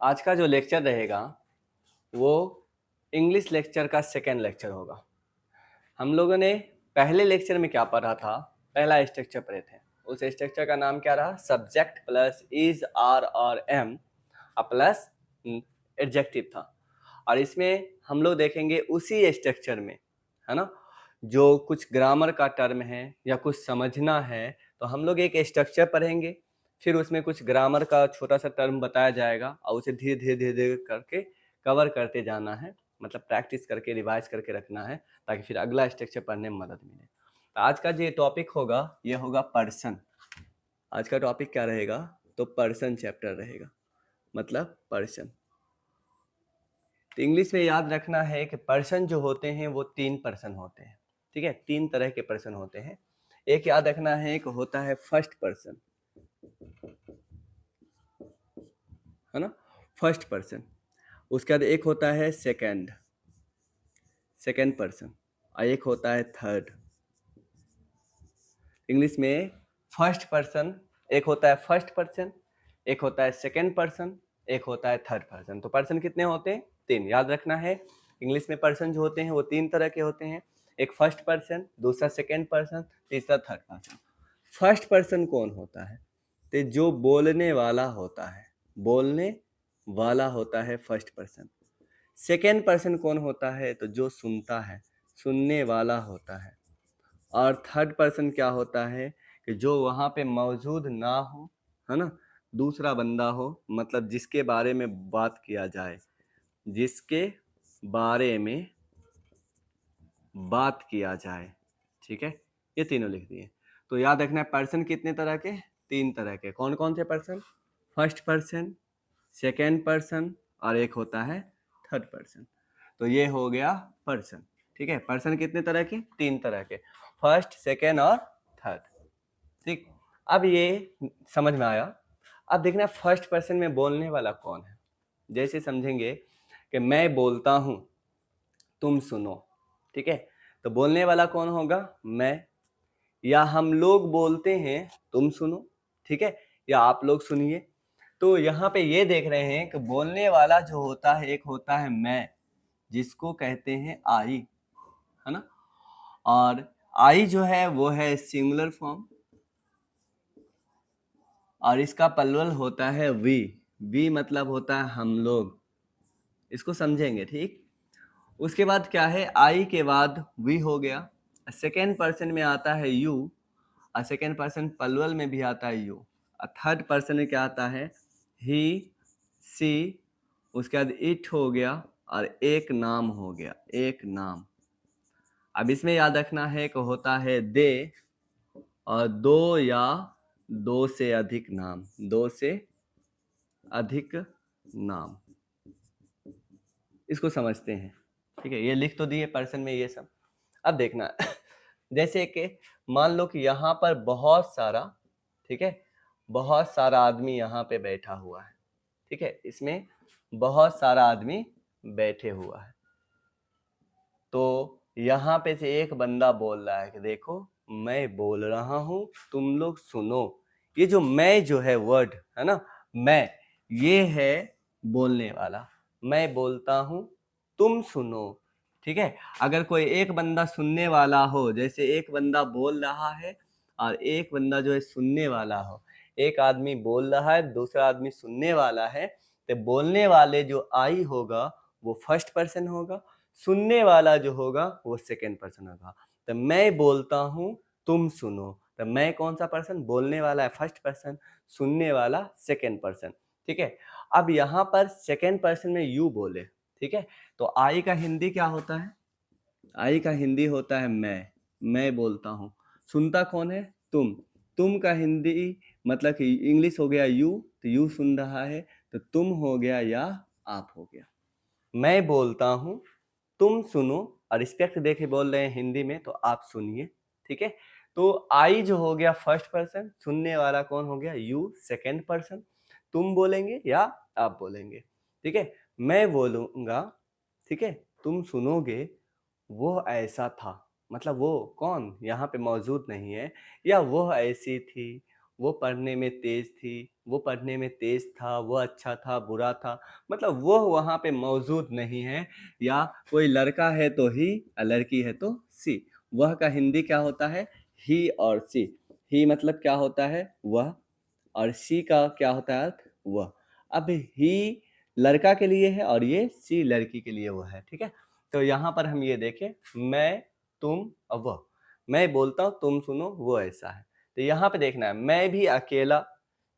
आज का जो लेक्चर रहेगा वो इंग्लिश लेक्चर का सेकेंड लेक्चर होगा। हम लोगों ने पहले लेक्चर में क्या पढ़ा था, पहला स्ट्रक्चर पढ़े थे। उस स्ट्रक्चर का नाम क्या रहा, सब्जेक्ट प्लस इज आर और एम प्लस एडजेक्टिव था। और इसमें हम लोग देखेंगे उसी स्ट्रक्चर में, है ना, जो कुछ ग्रामर का टर्म है या कुछ समझना है तो हम लोग एक स्ट्रक्चर पढ़ेंगे, फिर उसमें कुछ ग्रामर का छोटा सा टर्म बताया जाएगा और उसे धीरे धीरे धीरे धीरे करके कवर करते जाना है, मतलब प्रैक्टिस करके रिवाइज करके रखना है ताकि फिर अगला स्ट्रक्चर पढ़ने में मदद मिले। तो आज का जो टॉपिक होगा ये होगा पर्सन। आज का टॉपिक क्या रहेगा, तो पर्सन चैप्टर रहेगा, मतलब पर्सन। तो इंग्लिश में याद रखना है कि पर्सन जो होते हैं वो 3 पर्सन होते हैं, ठीक है। 3 तरह के पर्सन होते हैं। एक याद रखना है, एक होता है फर्स्ट पर्सन, है ना, फर्स्ट पर्सन। उसके बाद एक होता है सेकंड पर्सन और एक होता है थर्ड। इंग्लिश में फर्स्ट पर्सन, एक होता है फर्स्ट पर्सन, एक होता है सेकंड पर्सन, एक होता है थर्ड पर्सन। तो पर्सन कितने होते हैं, 3। याद रखना है इंग्लिश में पर्सन जो होते हैं वो 3 तरह के होते हैं। एक फर्स्ट पर्सन, दूसरा सेकंड पर्सन, तीसरा थर्ड पर्सन। फर्स्ट पर्सन कौन होता है, तो जो बोलने वाला होता है, बोलने वाला होता है फर्स्ट पर्सन। सेकंड पर्सन कौन होता है, तो जो सुनता है, सुनने वाला होता है। और थर्ड पर्सन क्या होता है कि जो वहाँ पे मौजूद ना हो, है ना, दूसरा बंदा हो, मतलब जिसके बारे में बात किया जाए, जिसके बारे में बात किया जाए, ठीक है। ये तीनों लिख दिए। तो याद रखना है पर्सन कितने तरह के, 3 तरह के। कौन कौन से person, first person, second person और एक होता है थर्ड पर्सन। तो ये हो गया पर्सन, ठीक है। पर्सन कितने तरह के, 3 तरह के, फर्स्ट, सेकेंड और थर्ड, ठीक। अब ये समझ में आया। अब देखना फर्स्ट पर्सन में बोलने वाला कौन है। जैसे समझेंगे कि मैं बोलता हूं, तुम सुनो, ठीक है। तो बोलने वाला कौन होगा, मैं। या हम लोग बोलते हैं, तुम सुनो, ठीक है, या आप लोग सुनिए। तो यहाँ पे ये देख रहे हैं कि बोलने वाला जो होता है, एक होता है मैं, जिसको कहते हैं आई, है ना। और आई जो है वो है सिंगुलर फॉर्म और इसका प्लुरल होता है वी मतलब होता है हम लोग। इसको समझेंगे, ठीक। उसके बाद क्या है, आई के बाद वी हो गया। सेकेंड पर्सन में आता है यू, और सेकेंड पर्सन प्लुरल में भी आता है यू। और थर्ड पर्सन में क्या आता है, ही, सी, उसके बाद इट हो गया और एक नाम हो गया, एक नाम। अब इसमें याद रखना है कि होता है दे और दो या दो से अधिक नाम, दो से अधिक नाम। इसको समझते हैं, ठीक है। ये लिख तो दिए पर्सन में ये सब। अब देखना जैसे कि मान लो कि यहाँ पर बहुत सारा, ठीक है, बहुत सारा आदमी यहाँ पे बैठा हुआ है, ठीक है। इसमें बहुत सारा आदमी बैठे हुआ है। तो यहाँ पे से एक बंदा बोल रहा है कि देखो मैं बोल रहा हूँ, तुम लोग सुनो। ये जो मैं जो है वर्ड, है ना, मैं, ये है बोलने वाला। मैं बोलता हूँ, तुम सुनो, ठीक है। अगर कोई एक बंदा सुनने वाला हो, जैसे एक बंदा बोल रहा है और एक बंदा जो है सुनने वाला हो, एक आदमी बोल रहा है, दूसरा आदमी सुनने वाला है, तो बोलने वाले जो आई होगा वो फर्स्ट पर्सन होगा, सुनने वाला जो होगा वो सेकेंड पर्सन होगा। तो मैं बोलता हूँ, तुम सुनो। तो मैं कौन सा पर्सन, बोलने वाला है फर्स्ट पर्सन, सुनने वाला सेकेंड पर्सन, ठीक है। अब यहाँ पर सेकेंड पर्सन में यू बोले, ठीक है। तो आई का हिंदी क्या होता है, आई का हिंदी होता है मैं बोलता हूँ। सुनता कौन है, तुम का हिंदी मतलब कि इंग्लिश हो गया यू, तो यू सुन रहा है, तो तुम हो गया या आप हो गया। मैं बोलता हूँ, तुम सुनो, और रिस्पेक्ट देके बोल रहे हैं हिंदी में तो आप सुनिए, ठीक है। तो आई जो हो गया फर्स्ट पर्सन, सुनने वाला कौन हो गया, यू सेकेंड पर्सन, तुम बोलेंगे या आप बोलेंगे, ठीक है। मैं बोलूंगा, ठीक है, तुम सुनोगे, वो ऐसा था, मतलब वो कौन यहाँ पे मौजूद नहीं है, या वो ऐसी थी, वो पढ़ने में तेज थी, वो पढ़ने में तेज था, वो अच्छा था, बुरा था, मतलब वो वहाँ पे मौजूद नहीं है। या कोई लड़का है तो ही, लड़की है तो सी। वह का हिंदी क्या होता है? ही और सी। ही मतलब क्या होता है? वह। और सी का क्या होता है अर्थ? वह। अब ही लड़का के लिए है और ये सी लड़की के लिए वह है, ठीक है। तो यहाँ पर हम ये देखें, मैं, तुम और वह। मैं बोलता हूँ, तुम सुनो, वो ऐसा है। तो यहाँ पे देखना है, मैं भी अकेला,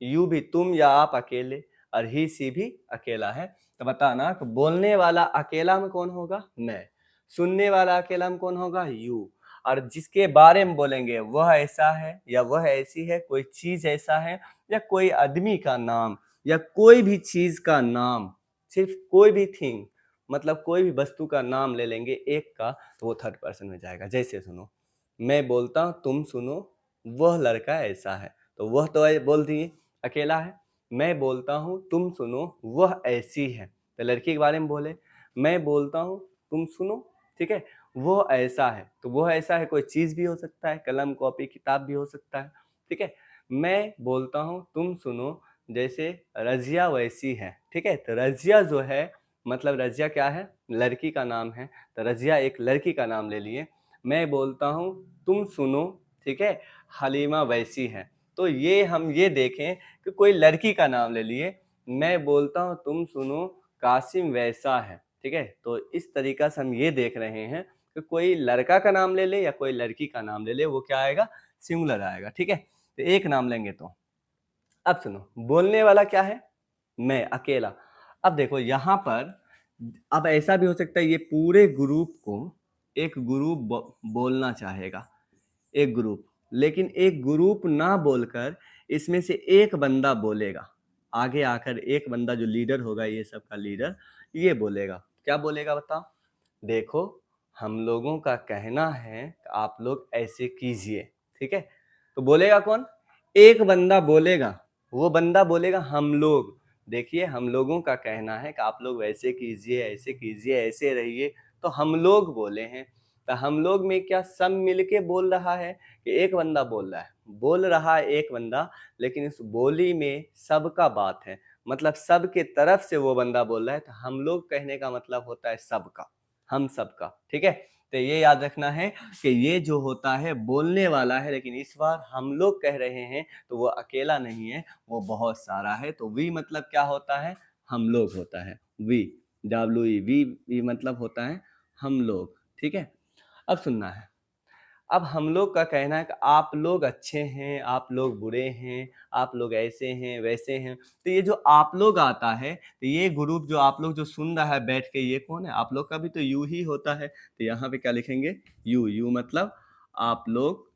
यू भी, तुम या आप अकेले, और ही सी भी अकेला है। तो बताना कि बोलने वाला अकेला में कौन होगा? मैं। सुनने वाला अकेला में कौन होगा? यू। और जिसके बारे में बोलेंगे वह ऐसा है या वह ऐसी है, कोई चीज ऐसा है, या कोई आदमी का नाम, या कोई भी चीज का नाम, सिर्फ कोई भी थिंग, मतलब कोई भी वस्तु का नाम ले लेंगे एक का, तो वो थर्ड पर्सन में जाएगा। जैसे सुनो, मैं बोलता हूँ, तुम सुनो, वह लड़का ऐसा है, तो वह तो बोल दिए अकेला है। मैं बोलता हूँ, तुम सुनो, वह ऐसी है, तो लड़की के बारे में बोले। मैं बोलता हूँ, तुम सुनो, ठीक है, वो ऐसा है, तो वो ऐसा है कोई चीज भी हो सकता है, कलम, कॉपी, किताब भी हो सकता है, ठीक है। मैं बोलता हूँ, तुम सुनो, जैसे रजिया वैसी है, ठीक है। तो रजिया जो है, मतलब रजिया क्या है? लड़की का नाम है, तो रजिया एक लड़की का नाम ले लिए। मैं बोलता हूँ, तुम सुनो, ठीक है, हलीमा वैसी है। तो ये हम ये देखें कि कोई लड़की का नाम ले लिए। मैं बोलता हूँ, तुम सुनो, कासिम वैसा है, ठीक है। तो इस तरीका से हम ये देख रहे हैं कि कोई लड़का का नाम ले ले या कोई लड़की का नाम ले ले, वो क्या आएगा? सिंगुलर आएगा, ठीक है। तो एक नाम लेंगे तो अब सुनो, बोलने वाला क्या है? मैं, अकेला। अब देखो यहाँ पर, अब ऐसा भी हो सकता है ये पूरे ग्रुप को एक ग्रुप बोलना चाहेगा, एक ग्रुप, लेकिन एक ग्रुप ना बोलकर इसमें से एक बंदा बोलेगा। आगे आकर एक बंदा जो लीडर होगा, ये सब का लीडर, ये बोलेगा। क्या बोलेगा बताओ? देखो, हम लोगों का कहना है आप लोग ऐसे कीजिए, ठीक है। तो बोलेगा कौन? एक बंदा बोलेगा। वो बंदा बोलेगा हम लोग। देखिए, हम लोगों का कहना है कि आप लोग वैसे कीजिए, ऐसे कीजिए, ऐसे रहिए, तो हम लोग बोले हैं। तो हम लोग में क्या सब मिलके बोल रहा है कि एक बंदा बोल रहा है? बोल रहा है एक बंदा, लेकिन इस बोली में सबका बात है, मतलब सबके तरफ से वो बंदा बोल रहा है। तो हम लोग कहने का मतलब होता है सबका, हम सबका, ठीक है। तो ये याद रखना है कि ये जो होता है बोलने वाला है, लेकिन इस बार हम लोग कह रहे हैं तो वो अकेला नहीं है, वो बहुत सारा है। तो वी मतलब क्या होता है? हम लोग होता है। वी, डब्ल्यू वी, वी मतलब होता है हम लोग, ठीक है। अब सुनना है, अब हम लोग का कहना है कि आप लोग अच्छे हैं, आप लोग बुरे हैं, आप लोग ऐसे हैं, वैसे हैं। तो ये जो आप लोग आता है, तो ये ग्रुप जो आप लोग जो सुन रहा है बैठ के, ये कौन है? आप लोग का भी तो यू ही होता है। तो यहाँ पे क्या लिखेंगे? यू। यू मतलब आप लोग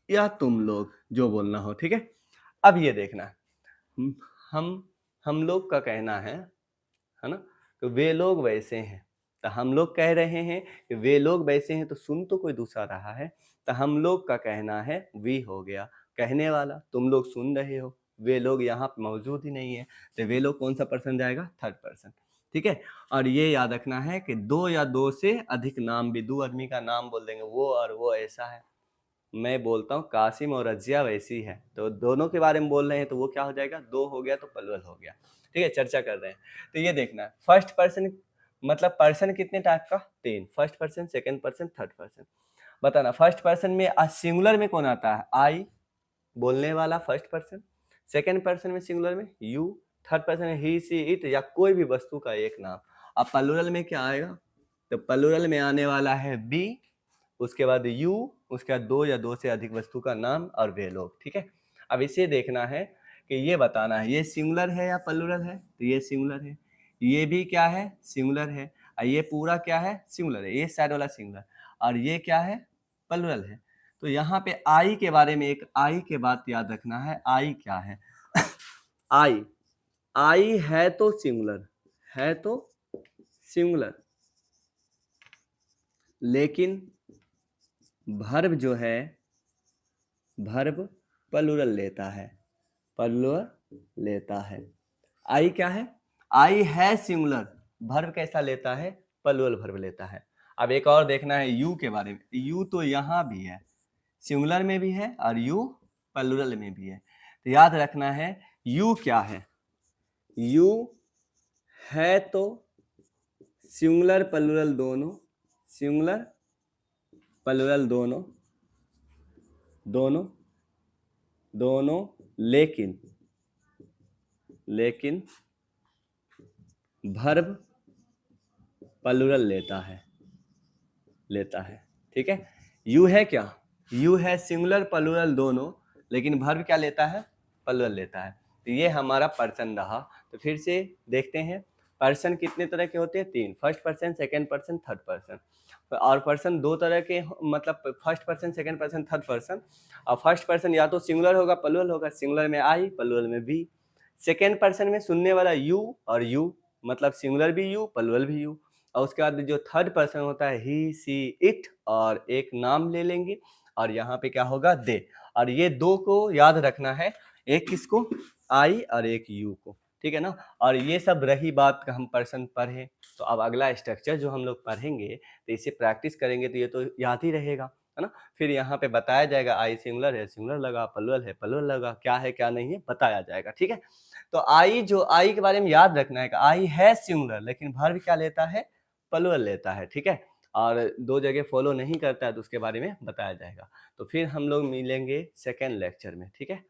या तुम लोग, जो बोलना हो, ठीक है। अब ये देखना है, हम हम हम लोग का कहना है ना, तो वे लोग वैसे हैं। तो हम लोग कह रहे हैं कि वे लोग वैसे हैं, तो सुन तो कोई दूसरा रहा है। तो हम लोग का कहना है वी हो गया कहने वाला, तुम लोग सुन रहे हो, वे लोग यहाँ पे मौजूद ही नहीं है। तो वे लोग कौन सा पर्सन जाएगा? थर्ड पर्सन, ठीक है। और ये याद रखना है कि दो या दो से अधिक नाम भी, दो आदमी का नाम बोल देंगे, वो और वो ऐसा है। मैं बोलता हूँ कासिम और रजिया वैसी है, तो दोनों के बारे में बोल रहे हैं, तो वो क्या हो जाएगा? दो हो गया तो प्लुरल हो गया, ठीक है। चर्चा कर रहे हैं, तो ये देखना है फर्स्ट पर्सन, मतलब पर्सन कितने टाइप का? तीन। First person, second person, third person. बताना, फर्स्ट पर्सन में सिंगुलर में कौन आता है? आई, बोलने वाला फर्स्ट पर्सन। सेकंड पर्सन में सिंगुलर में यू। थर्ड पर्सन में ही, सी, इट, या कोई भी वस्तु का एक नाम। अब प्लुरल में क्या आएगा? तो प्लुरल में आने वाला है बी, उसके बाद यू, उसके बाद दो या दो से अधिक वस्तु का नाम और वे लोग, ठीक है। अब इसे देखना है कि ये बताना है ये सिंगुलर है या प्लुरल है। तो ये सिंगुलर है, ये भी क्या है? सिंगुलर है, और ये पूरा क्या है? सिंगुलर है, ये साइड वाला सिंगुलर, और ये क्या है? प्लुरल है। तो यहाँ पे आई के बारे में, एक आई के बात याद रखना है। आई क्या है? आई, आई है तो सिंगुलर, है तो सिंगुलर, लेकिन भर्ब जो है, भर्ब प्लुरल लेता है, प्लुरल लेता है। आई क्या है? आई है सिंगुलर, भर्ब कैसा लेता है? प्लुरल भर्ब लेता है। अब एक और देखना है यू के बारे में। यू तो यहाँ भी है, सिंगुलर में भी है और यू प्लुरल में भी है। तो याद रखना है यू क्या है, यू है तो सिंगुलर प्लूरल दोनों, सिंगुलर प्लूरल दोनों, दोनों दोनों, लेकिन लेकिन वर्ब प्लूरल लेता है, लेता है। ठीक है, यू है क्या, यू है सिंगुलर प्लूरल दोनों, लेकिन वर्ब क्या लेता है, प्लूरल लेता है। तो ये हमारा पर्सन रहा। तो फिर से देखते हैं, पर्सन कितने तरह के होते हैं, तीन, first person, second person, third person. और पर्सन दो तरह के, मतलब first person, second person, third person. और फर्स्ट पर्सन या तो सिंगुलर होगा, प्लूरल होगा, सिंगुलर में आई, प्लूरल में बी। सेकंड पर्सन में सुनने वाला यू और यू, मतलब सिंगुलर भी यू, प्लूरल भी यू। और उसके बाद जो थर्ड पर्सन होता है ही, सी, इट, और एक नाम ले लेंगे, और यहाँ पे क्या होगा, दे। और ये दो को याद रखना है, एक किसको, आई, और एक यू को। ठीक है ना। और ये सब रही बात का हम पर्सन पढ़े। तो अब अगला स्ट्रक्चर जो हम लोग पढ़ेंगे, तो इसे प्रैक्टिस करेंगे तो ये तो याद ही रहेगा, है ना। फिर यहाँ पे बताया जाएगा आई सिंगुलर है, सिंगुलर लगा, प्लूरल है, प्लूरल लगा, क्या है क्या नहीं है बताया जाएगा। ठीक है। तो आई, जो आई के बारे में याद रखना है कि आई है सिंगुलर, लेकिन वर्ब क्या लेता है, प्लूरल लेता है। ठीक है। और दो जगह फॉलो नहीं करता है तो उसके बारे में बताया जाएगा। तो फिर हम लोग मिलेंगे सेकेंड लेक्चर में। ठीक है।